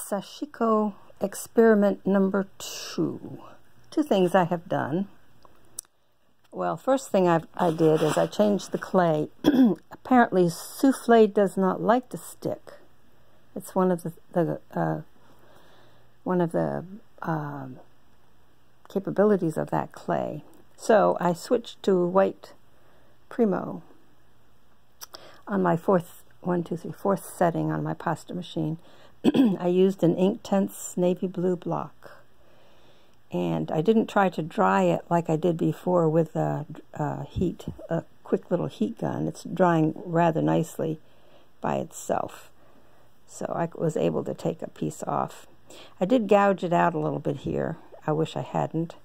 Sashiko experiment number 2. Two things I have done. Well, first thing I did is I changed the clay. Apparently, souffle does not like to stick. It's one of the capabilities of that clay. So I switched to white primo on my fourth setting on my pasta machine. I used an Inktense navy blue block, and I didn't try to dry it like I did before with a quick little heat gun. It's drying rather nicely by itself, so I was able to take a piece off. I did gouge it out a little bit here. I wish I hadn't,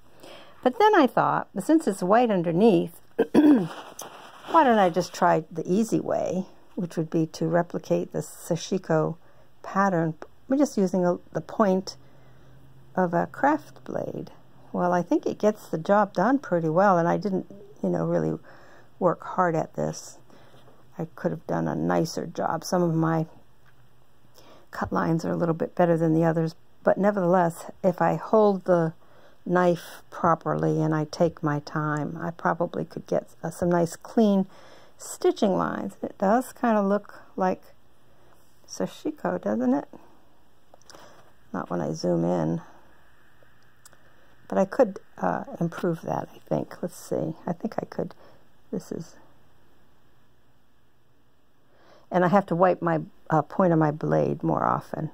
but then I thought, since it's white underneath, why don't I just try the easy way, which would be to replicate the Sashiko pattern. We're just using the point of a craft blade. Well, I think it gets the job done pretty well, and I didn't, really work hard at this. I could have done a nicer job. Some of my cut lines are a little bit better than the others, but nevertheless, if I hold the knife properly and I take my time, I probably could get some nice clean stitching lines. It does kind of look like Sashiko, doesn't it? Not when I zoom in. But I could improve that, I think. Let's see. I think I could. And I have to wipe my point of my blade more often.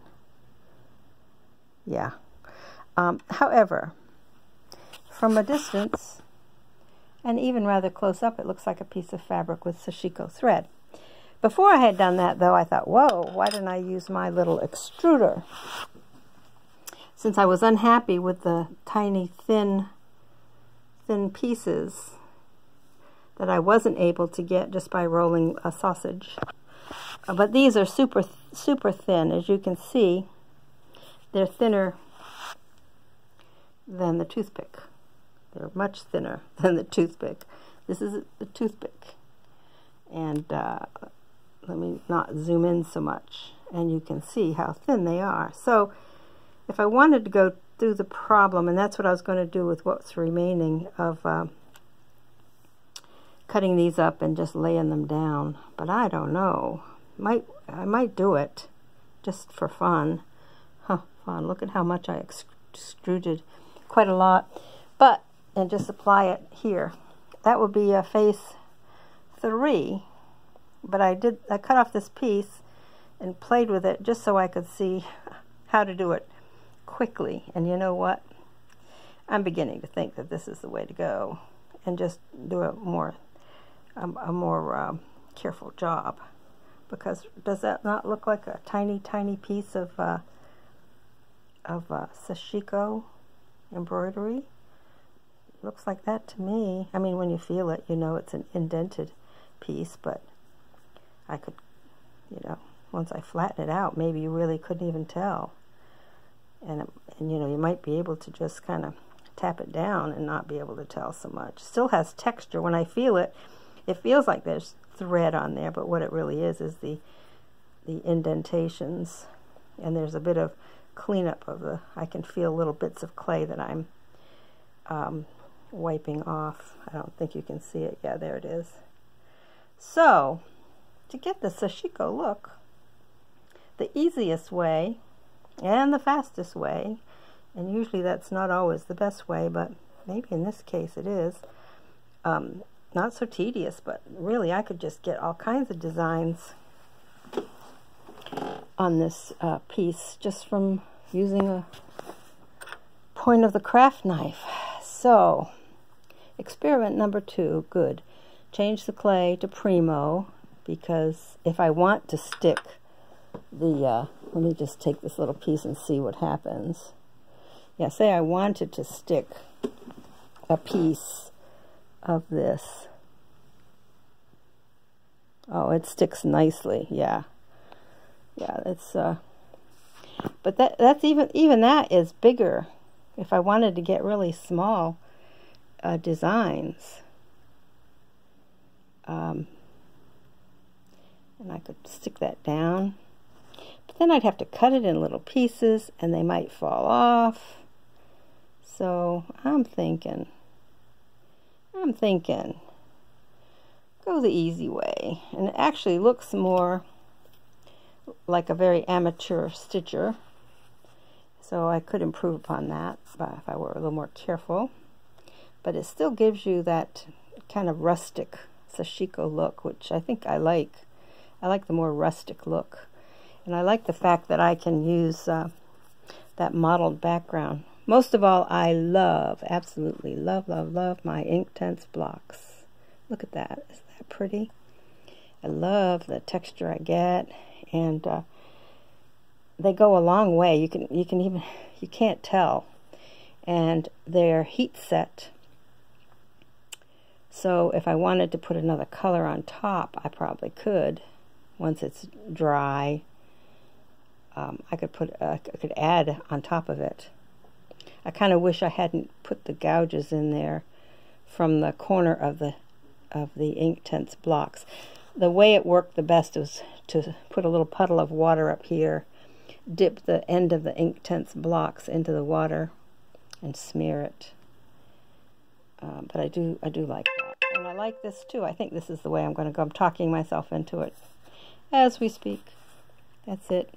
Yeah. However, from a distance, and even rather close up, it looks like a piece of fabric with Sashiko thread. Before I had done that, though, I thought, whoa, why didn't I use my little extruder? Since I was unhappy with the tiny, thin pieces that I wasn't able to get just by rolling a sausage. But these are super, super thin. As you can see, they're thinner than the toothpick. They're much thinner than the toothpick. This is the toothpick. And let me not zoom in so much, and you can see how thin they are. So if I wanted to go through the problem, and that's what I was going to do with what's remaining of cutting these up and just laying them down, but I don't know. I might do it just for fun. Fun. Look at how much I extruded, quite a lot. And just apply it here. That would be a phase 3. But I cut off this piece and played with it just so I could see how to do it quickly. And you know what? I'm beginning to think that this is the way to go, and just do a more careful job. Because does that not look like a tiny, tiny piece of Sashiko embroidery? Looks like that to me. I mean, when you feel it, it's an indented piece, but I could, once I flatten it out, maybe you really couldn't even tell. And you might be able to just kind of tap it down and not be able to tell so much. Still has texture. When I feel it, it feels like there's thread on there, but what it really is the indentations. And there's a bit of cleanup of I can feel little bits of clay that I'm wiping off. I don't think you can see it. Yeah, there it is. So, to get the Sashiko look, the easiest way and the fastest way, and usually that's not always the best way, but maybe in this case it is, not so tedious, but really I could just get all kinds of designs on this piece just from using a point of the craft knife. So, experiment number 2, good. Change the clay to primo, because if I want to stick the, let me just take this little piece and see what happens. Yeah, say I wanted to stick a piece of this. Oh, it sticks nicely, yeah. Yeah, it's, but that's even that is bigger. If I wanted to get really small designs, and I could stick that down. But then I'd have to cut it in little pieces and they might fall off. So I'm thinking, go the easy way. And it actually looks more like a very amateur stitcher. So I could improve upon that if I were a little more careful. But it still gives you that kind of rustic Sashiko look, which I think I like. I like the more rustic look. And I like the fact that I can use that mottled background. Most of all, I love, absolutely love my Inktense blocks. Look at that. Isn't that pretty? I love the texture I get, and they go a long way. You can't tell. And they're heat set. So if I wanted to put another color on top, I probably could. Once it's dry, I could add on top of it. I kind of wish I hadn't put the gouges in there from the corner of the Inktense blocks. The way it worked the best was to put a little puddle of water up here, dip the end of the Inktense blocks into the water, and smear it. But I do like that, and I like this too. I think this is the way I'm going to go. I'm talking myself into it as we speak. That's it.